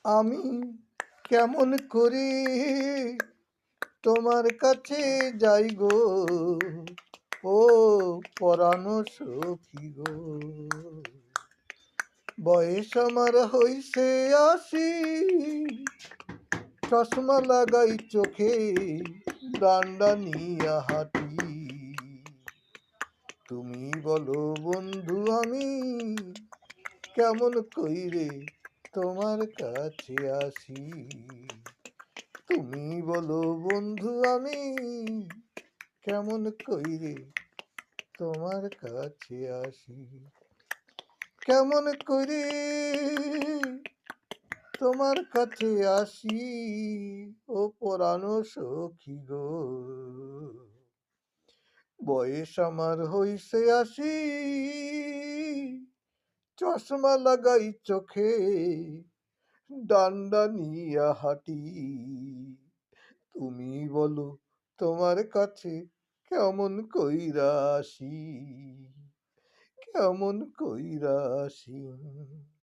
আমি কেমন করে তোমার কাছে যাই গো, ও পরাণ সখী গো। বয়স আমার হইছে ৮০, চশমা লাগাই চোখে, ডান্ডা নিয়া হাঁটি। তুমি বলো বন্ধু আমি কেমন কইরে তোমার কাছে আসি। তুমি বলো বন্ধু আমি কেমন কইরে তোমার কাছে আসি। কেমন করে তোমার কাছে আসি, ও পরানো সখী গো। বয়স আমার হইছে ৮০, চশমা লাগাই চোখে, ডান্ডা নিয়া হাঁটি। তুমি বলো তোমার কাছে কেমন কইরা আসি, কেমন কইরা আসি।